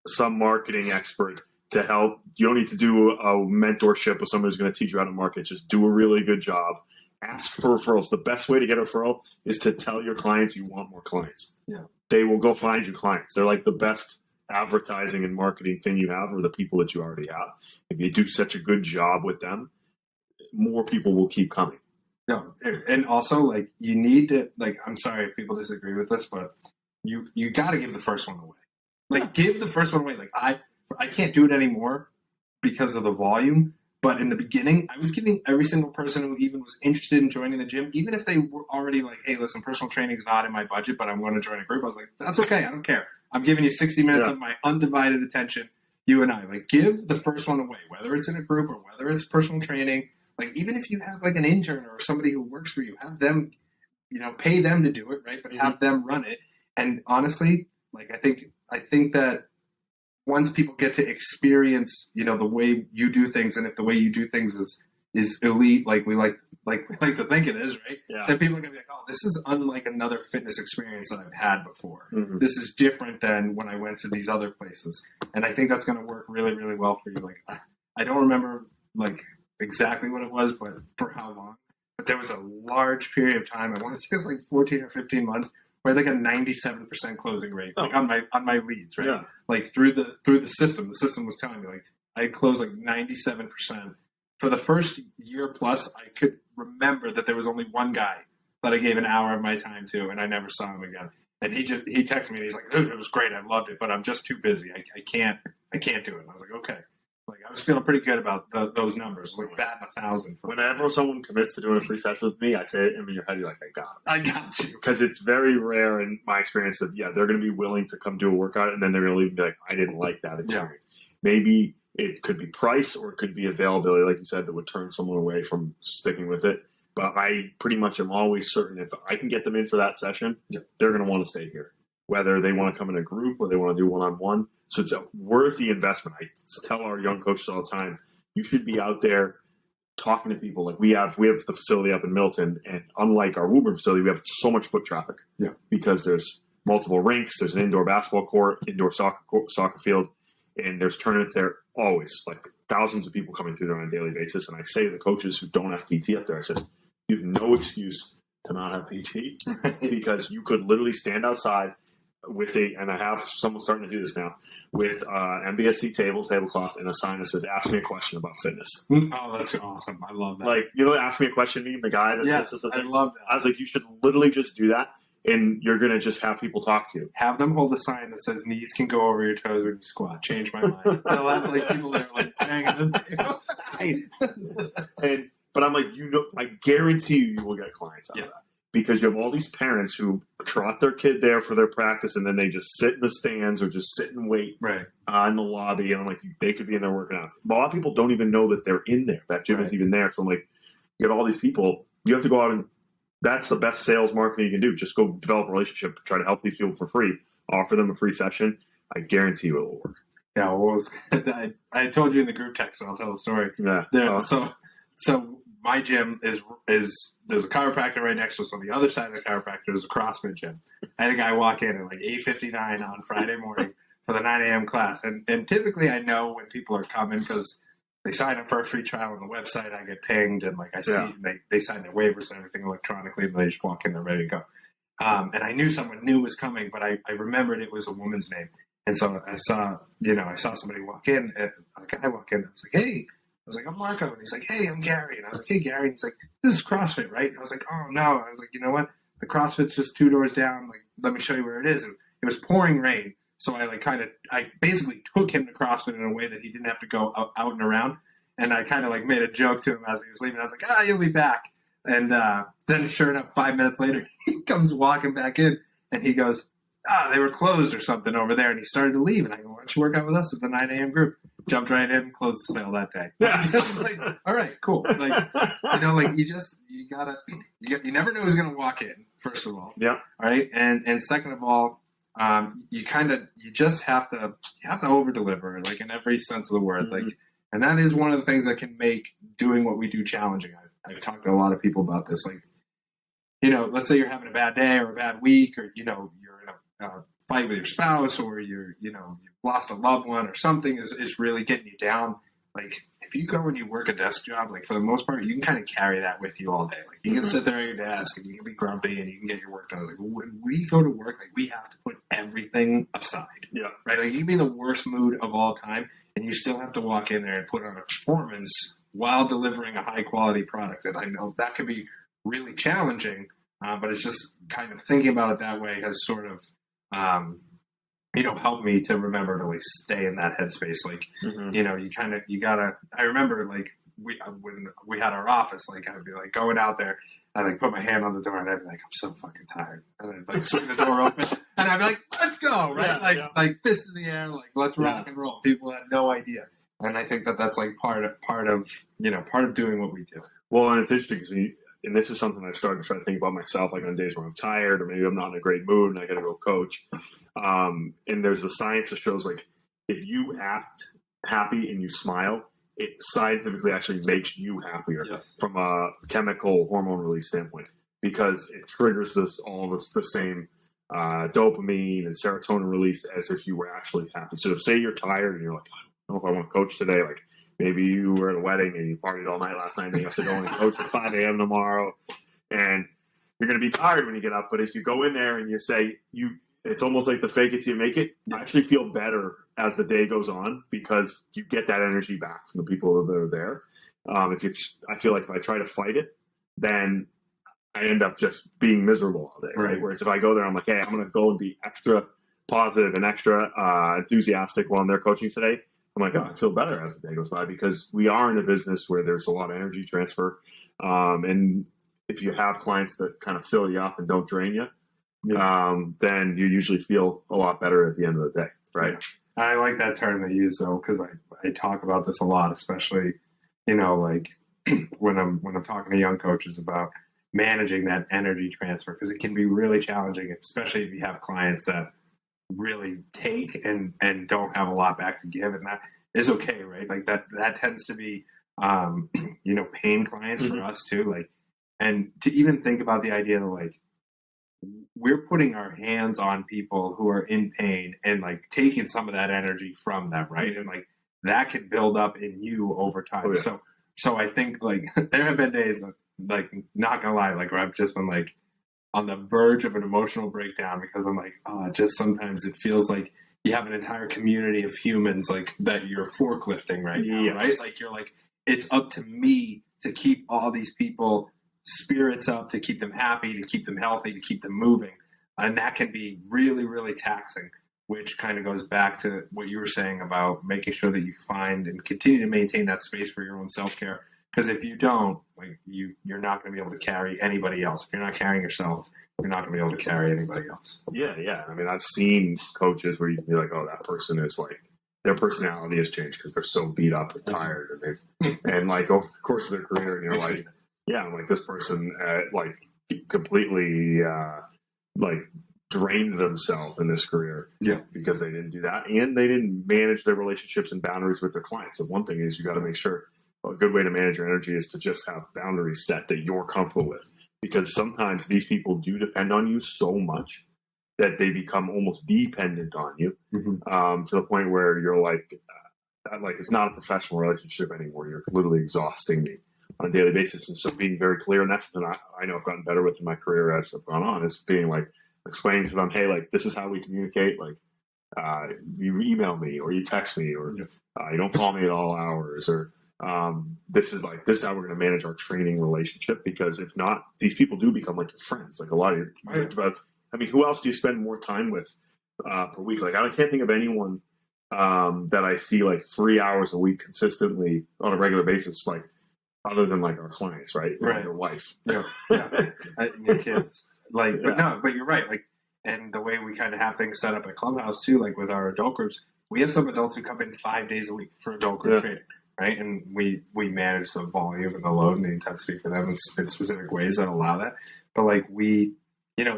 some marketing expert to help. You don't need to do a mentorship with someone who's going to teach you how to market. Just do a really good job. Ask for referrals. The best way to get a referral is to tell your clients you want more clients. Yeah. They will go find you clients. They're like the best advertising and marketing thing you have, or the people that you already have. If you do such a good job with them, more people will keep coming. No, and also like you need to like. I'm sorry if people disagree with this, but you got to give the first one away. Like give the first one away. Like I can't do it anymore because of the volume. But in the beginning, I was giving every single person who even was interested in joining the gym, even if they were already like, hey, listen, personal training is not in my budget, but I'm going to join a group. I was like, that's okay. I don't care. I'm giving you 60 minutes of my undivided attention. You and I, like, give the first one away, whether it's in a group or whether it's personal training. Like, even if you have like an intern or somebody who works for you, have them, pay them to do it, right? But have them run it. And honestly, like, I think that once people get to experience, the way you do things, and if the way you do things is elite, like we like to think it is, right? Yeah. Then people are gonna be like, oh, this is unlike another fitness experience that I've had before. Mm-hmm. This is different than when I went to these other places, and I think that's gonna work really, really well for you. Like, I don't remember like exactly what it was, but for how long. But there was a large period of time. I want to say it was like 14 or 15 months. Where like a 97% closing rate, like on my leads, right? Yeah. Like through the system. The system was telling me like I closed like 97%. For the first year plus, I could remember that there was only one guy that I gave an hour of my time to, and I never saw him again. And he texted me and he's like, it was great, I loved it, but I'm just too busy. I can't do it. And I was like, okay. Like I was feeling pretty good about those numbers, like batting 1,000. Whenever someone commits to doing a free session with me, I say it in your head, you're like, I got you. Because it's very rare in my experience that, they're going to be willing to come do a workout and then they're going to leave and be like, I didn't like that experience. Yeah. Maybe it could be price or it could be availability, like you said, that would turn someone away from sticking with it. But I pretty much am always certain if I can get them in for that session, they're going to want to stay here. Whether they want to come in a group or they want to do one-on-one. So it's worth the investment. I tell our young coaches all the time, you should be out there talking to people. Like we have the facility up in Milton, and unlike our Woburn facility, we have so much foot traffic. Yeah. Because there's multiple rinks, there's an indoor basketball court, indoor soccer field, and there's tournaments there always. Like thousands of people coming through there on a daily basis. And I say to the coaches who don't have PT up there, I said, you have no excuse to not have PT because you could literally stand outside with and I have someone starting to do this now, with MBSC tablecloth, and a sign that says, ask me a question about fitness. Oh, that's awesome. I love that. Like, ask me a question, the guy that says the thing. I love that. I was like, you should literally just do that, and you're going to just have people talk to you. Have them hold a sign that says, knees can go over your toes when you squat. Change my mind. They'll have like people that are like banging them. But I'm like, I guarantee you will get clients out of that. Because you have all these parents who trot their kid there for their practice, and then they just sit in the stands or just sit and wait in the lobby. And I'm like, they could be in there working out. But a lot of people don't even know that they're in there. That gym is even there. So I'm like, you got all these people. You have to go out and that's the best sales marketing you can do. Just go develop a relationship, try to help these people for free, offer them a free session. I guarantee you it will work. Yeah, I told you in the group text, and I'll tell the story. Yeah. So my gym is there's a chiropractor right next to us. On the other side of the chiropractor is a CrossFit gym. I had a guy walk in at like 8:59 on Friday morning for the 9 a.m. class. And typically I know when people are coming because they sign up for a free trial on the website. I get pinged, and like I see they sign their waivers and everything electronically, and they just walk in, they're ready to go. And I knew someone new was coming, but I remembered it was a woman's name. And so I saw somebody walk in, and a guy walk in, and I was like, hey. I was like, I'm Marco. And he's like, hey, I'm Gary. And I was like, hey, Gary. And he's like, this is CrossFit, right? And I was like, oh, no. I was like, you know what? The CrossFit's just 2 doors down. Like, let me show you where it is. And it was pouring rain. So I basically took him to CrossFit in a way that he didn't have to go out and around. And I kind of like made a joke to him as he was leaving. I was like, you'll be back. And then sure enough, 5 minutes later, he comes walking back in and he goes, they were closed or something over there. And he started to leave. And I go, why don't you work out with us at the 9 a.m. group? Jumped right in, closed the sale that day. It's like, all right, cool. Like, you never know who's going to walk in, first of all. Yeah. Right. And second of all, you just have to over deliver, like in every sense of the word. Mm-hmm. Like, and that is one of the things that can make doing what we do challenging. I've talked to a lot of people about this. Like, let's say you're having a bad day or a bad week, or, you're in a fight with your spouse, or you've lost a loved one, or something is really getting you down. Like, if you go and you work a desk job, like, for the most part, you can kind of carry that with you all day. Like, you can sit there at your desk and you can be grumpy and you can get your work done. Like, when we go to work, like, we have to put everything aside. Yeah. Right? Like, you can be in the worst mood of all time and you still have to walk in there and put on a performance while delivering a high quality product. And I know that can be really challenging, but it's just kind of thinking about it that way has sort of, helped me to remember to like stay in that headspace. Like, you gotta, I remember like when we had our office, like I'd be like going out there, I'd like put my hand on the door and I'd be like, I'm so fucking tired. And I'd like swing the door open and I'd be like, let's go. Right. Yeah, like fist in the air, like let's rock and roll. People had no idea. And I think that's like part of doing what we do. Well, and it's interesting because and this is something I've started to try to think about myself, like on days where I'm tired or maybe I'm not in a great mood and I got to go coach. And there's the science that shows like if you act happy and you smile, it scientifically actually makes you happier from a chemical hormone release standpoint, because it triggers the same dopamine and serotonin release as if you were actually happy. So say you're tired and you're like, I don't know if I want to coach today. Like maybe you were at a wedding and you partied all night last night and you have to go and coach at 5 a.m. tomorrow, and you're going to be tired when you get up. But if you go in there and you say it's almost like the fake it till you make it. You actually feel better as the day goes on because you get that energy back from the people that are there. I feel like if I try to fight it, then I end up just being miserable all day, right? Whereas if I go there, I'm like, hey, I'm going to go and be extra positive and extra enthusiastic while I'm there coaching today. I'm like, I feel better as the day goes by because we are in a business where there's a lot of energy transfer. And if you have clients that kind of fill you up and don't drain you, then you usually feel a lot better at the end of the day, right? I like that term they use though, because I talk about this a lot, especially, like when I'm talking to young coaches about managing that energy transfer, because it can be really challenging, especially if you have clients that really take and don't have a lot back to give, and that is okay, right? Like that tends to be pain clients for us too, like, and to even think about the idea that like we're putting our hands on people who are in pain and like taking some of that energy from them, right? And like that can build up in you over time. Oh, yeah. So I think like there have been days that, like, not gonna lie, like where I've just been like on the verge of an emotional breakdown because I'm like, just sometimes it feels like you have an entire community of humans like that you're forklifting right now, right? Like you're like, it's up to me to keep all these people spirits up, to keep them happy, to keep them healthy, to keep them moving. And that can be really, really taxing, which kind of goes back to what you were saying about making sure that you find and continue to maintain that space for your own self-care. Because if you don't, like you're not going to be able to carry anybody else. If you're not carrying yourself, you're not going to be able to carry anybody else. Yeah. I mean, I've seen coaches where you can be like, oh, that person is like, their personality has changed because they're so beat up and tired, and like over the course of their career, and you're like, yeah, I'm like this person like completely like drained themselves in this career, because they didn't do that, and they didn't manage their relationships and boundaries with their clients. And one thing is, you got to make sure a good way to manage your energy is to just have boundaries set that you're comfortable with, because sometimes these people do depend on you so much that they become almost dependent on you, to the point where you're like it's not a professional relationship anymore. You're literally exhausting me on a daily basis. And so being very clear, and that's something I know I've gotten better with in my career as I've gone on, is being like, explaining to them, hey, like, this is how we communicate. Like, you email me or you text me, or you don't call me at all hours, or this is how we're going to manage our training relationship, because if not, these people do become like your friends. Like a lot of your, I mean, who else do you spend more time with per week? Like, I can't think of anyone that I see like 3 hours a week consistently on a regular basis, like other than like our clients, right? Right. Your wife. Yeah. And your kids. Like, but no, but you're right. Like, and the way we kind of have things set up at Clubhouse too, like with our adult groups, we have some adults who come in 5 days a week for adult group training, right? And we manage the volume and the load and the intensity for them in specific ways that allow that. But like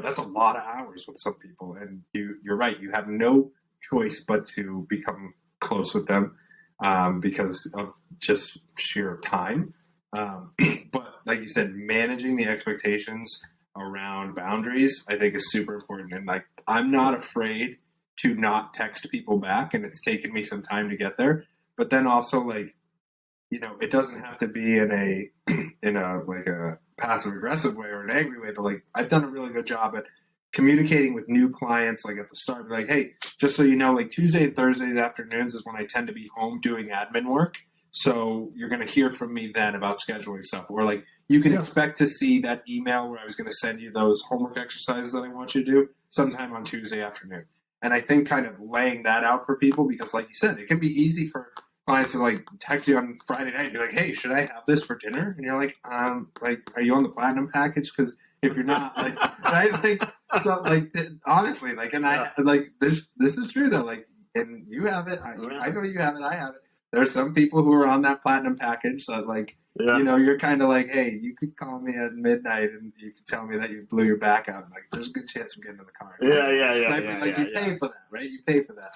that's a lot of hours with some people, and you're right. You have no choice but to become close with them because of just sheer time. But like you said, managing the expectations around boundaries, I think, is super important. And like, I'm not afraid to not text people back, and it's taken me some time to get there. But then also, like, it doesn't have to be in a like a passive aggressive way or an angry way. But like, I've done a really good job at communicating with new clients, like at the start, like, hey, just so you know, like Tuesday and Thursdays afternoons is when I tend to be home doing admin work. So you're going to hear from me then about scheduling stuff. Or like, you can expect to see that email where I was going to send you those homework exercises that I want you to do sometime on Tuesday afternoon. And I think kind of laying that out for people, because like you said, it can be easy for clients to like text you on Friday night and be like, hey, should I have this for dinner? And you're like, are you on the platinum package? Because if you're not, like, right, like, so like, honestly, like, and I like this is true though, like, and you have it, I know you have it, I have it. There's some people who are on that platinum package, so like, you're kind of like, hey, you could call me at midnight and you could tell me that you blew your back out. Like, there's a good chance I'm getting in the car. You pay for that, right? You pay for that.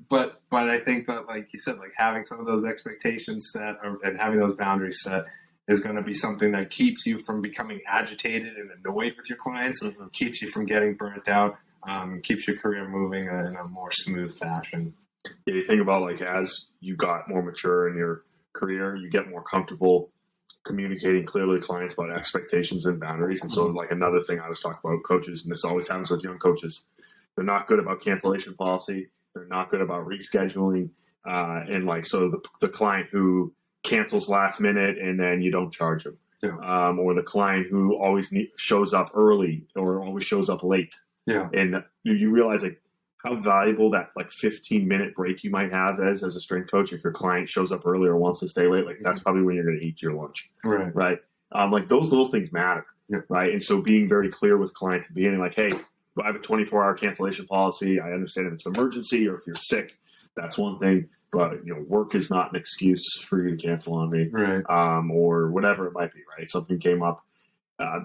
But I think that, like you said, like having some of those expectations set and having those boundaries set is going to be something that keeps you from becoming agitated and annoyed with your clients, keeps you from getting burnt out, keeps your career moving in a more smooth fashion. Yeah, you think about like as you got more mature in your career, you get more comfortable communicating clearly to clients about expectations and boundaries. And so like another thing I was talking about coaches, and this always happens with young coaches, they're not good about cancellation policy. They're not good about rescheduling. And like, so the client who cancels last minute and then you don't charge them. Yeah. Or the client who always shows up early or always shows up late. Yeah. And you realize like how valuable that like 15-minute break you might have as a strength coach. If your client shows up early or wants to stay late, like that's probably when you're going to eat your lunch. Right. Like those little things matter. Yeah. Right. And so being very clear with clients at the beginning, like, hey, I have a 24-hour cancellation policy. I understand if it's an emergency or if you're sick, that's one thing. But work is not an excuse for you to cancel on me, right? Or whatever it might be, right? Something came up.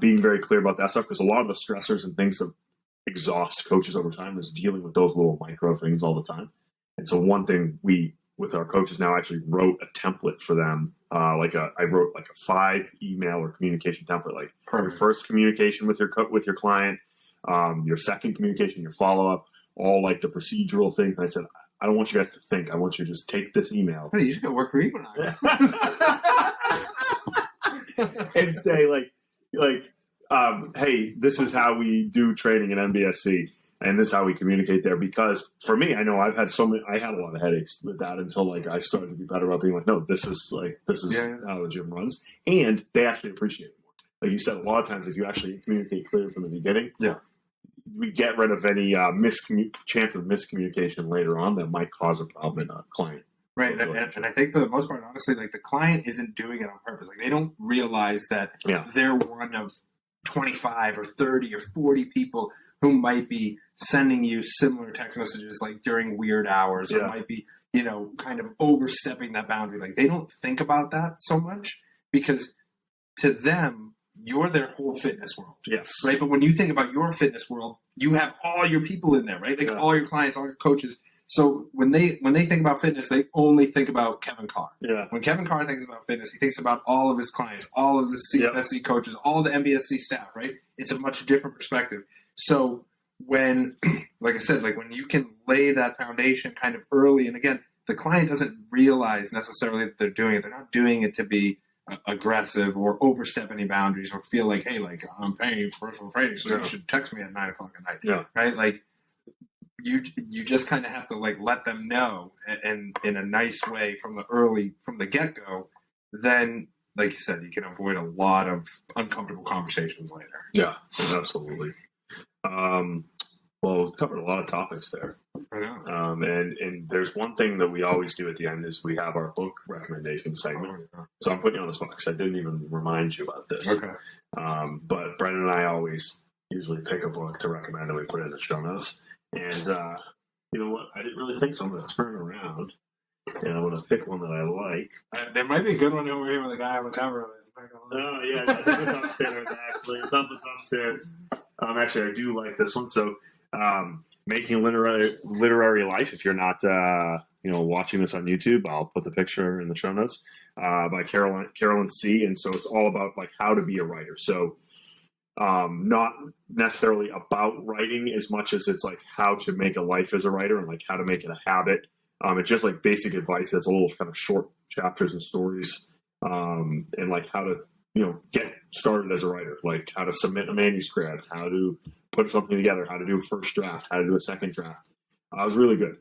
Being very clear about that stuff, because a lot of the stressors and things that exhaust coaches over time is dealing with those little micro things all the time. And so one thing we, with our coaches now, actually wrote a template for them. I wrote like a 5 email or communication template, like your first communication with your client, your second communication, your follow-up, all like the procedural things. And I said, I don't want you guys to think. I want you to just take this email. Hey, you just got to work for Equinox. And say hey, this is how we do training in MBSC, and this is how we communicate there. Because for me, I know I had a lot of headaches with that until like I started to be better about being like, no, this is how the gym runs, and they actually appreciate it more. Like you said, a lot of times if you actually communicate clearly from the beginning, we get rid of any chance of miscommunication later on that might cause a problem in a client. Right, and I think for the most part, honestly, like the client isn't doing it on purpose. Like they don't realize that they're one of 25 or 30 or 40 people who might be sending you similar text messages like during weird hours or might be, kind of overstepping that boundary. Like they don't think about that so much because to them, you're their whole fitness world. Yes. Right. But when you think about your fitness world, you have all your people in there, right? Like all your clients, all your coaches. So when they think about fitness, they only think about Kevin Carr. Yeah. When Kevin Carr thinks about fitness, he thinks about all of his clients, all of his CFSC coaches, all the MBSC staff, right? It's a much different perspective. So when, like I said, like when you can lay that foundation kind of early, and again, the client doesn't realize necessarily that they're doing it. They're not doing it to be aggressive or overstep any boundaries or feel like, hey, like I'm paying you for personal training, so you should text me at 9:00 at night. Yeah. Right? Like you just kind of have to like let them know and in a nice way from the get-go. Then, like you said, you can avoid a lot of uncomfortable conversations later. Yeah, absolutely. Well, we've covered a lot of topics there. I know. And there's one thing that we always do at the end is we have our book recommendation segment. So I'm putting you on the spot because I didn't even remind you about this. Okay. But Brendan and I always usually pick a book to recommend and we put it in the show notes. And you know what? I didn't really think so. I'm going to turn around and I'm going to pick one that I like. There might be a good one over here with a guy on the cover of it. Oh, yeah. I think it's upstairs, actually. It's upstairs. Actually, I do like this one. So, Making a Literary Life, if you're not watching this on YouTube, I'll put the picture in the show notes, by Carolyn C. And so it's all about like how to be a writer. So not necessarily about writing as much as it's like how to make a life as a writer and like how to make it a habit. It's just like basic advice. That's little kind of short chapters and stories, and like how to get started as a writer, like how to submit a manuscript, how to put something together, how to do a first draft, how to do a second draft. It was really good.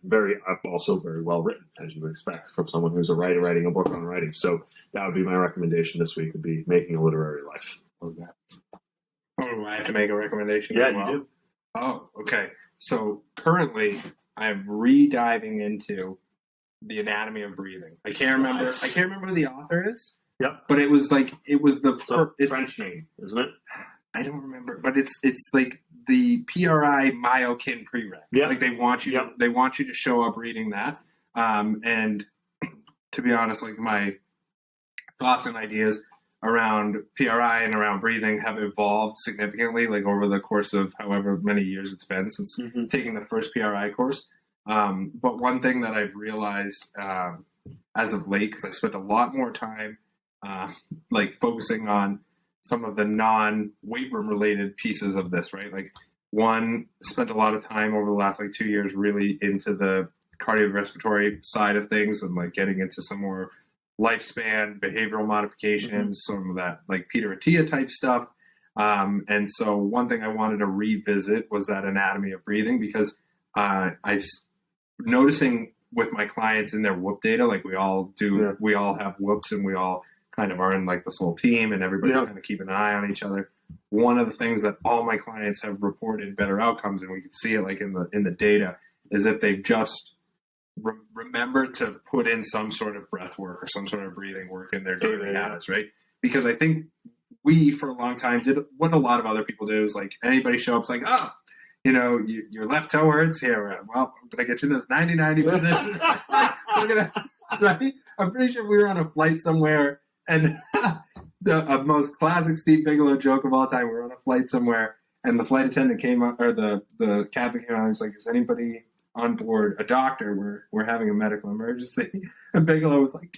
Also very well written, as you would expect from someone who's a writer writing a book on writing. So that would be my recommendation this week, would be Making a Literary Life. Okay. Oh, I have to make a recommendation? Yeah, you do. Oh, okay. So currently I'm re-diving into The Anatomy of Breathing. I can't remember who the author is. Yep. But it was the French name, isn't it? I don't remember, but it's like the PRI Myokin prereq. Yeah. Like they want you to show up reading that. And to be honest, like my thoughts and ideas around PRI and around breathing have evolved significantly, like over the course of however many years it's been since taking the first PRI course. But one thing that I've realized as of late, because I spent a lot more time like focusing on some of the non-weight room related pieces of this, right? Like spent a lot of time over the last like 2 years really into the cardiorespiratory side of things and like getting into some more lifespan behavioral modifications, some of that like Peter Attia type stuff. And so one thing I wanted to revisit was that anatomy of breathing, because I'm noticing with my clients in their whoop data, like we all do, we all have whoops and we all kind of are in like this little team and everybody's kind of keeping an eye on each other. One of the things that all my clients have reported better outcomes, and we can see it like in the data, is if they've just remember to put in some sort of breath work or some sort of breathing work in their daily habits, right? Because I think we, for a long time, did what a lot of other people do is like anybody show up, it's like, oh, your left toe hurts here. Well, I'm going to get you in this 90-90 position. Right? I'm pretty sure we were on a flight somewhere, and the most classic Steve Bigelow joke of all time, we were on a flight somewhere, and the flight attendant came up, or the captain came out, and he was like, is anybody on board a doctor? We're having a medical emergency. And Bigelow was like,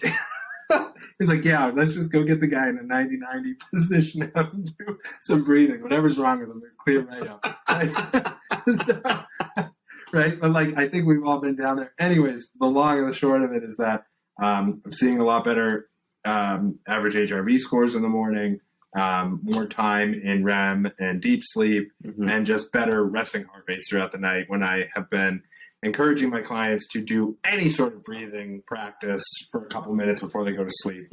he's like, yeah, let's just go get the guy in a 90-90 position and have him do some breathing. Whatever's wrong with him, clear right up. Right? Right? But like, I think we've all been down there. Anyways, the long and the short of it is that I'm seeing a lot better average HRV scores in the morning, more time in REM and deep sleep, and just better resting heart rates throughout the night when I have been encouraging my clients to do any sort of breathing practice for a couple minutes before they go to sleep.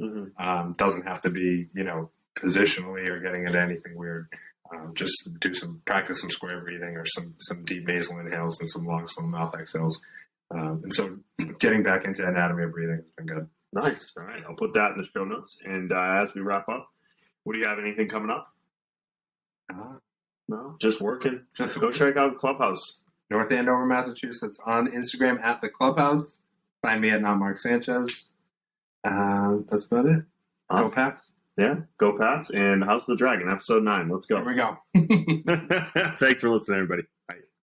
Doesn't have to be, positionally or getting into anything weird. Just practice some square breathing or some deep nasal inhales and some long, slow mouth exhales. And so getting back into anatomy of breathing has been good. Nice. All right. I'll put that in the show notes. And as we wrap up, what do you have? Anything coming up? No, just working. Just go check out the Clubhouse. North Andover, Massachusetts, on Instagram at the Clubhouse. Find me at not Mark Sanchez. That's about it. Go Pats. Yeah, go Pats. And House of the Dragon, episode 9. Let's go. Here we go. Thanks for listening, everybody. Bye.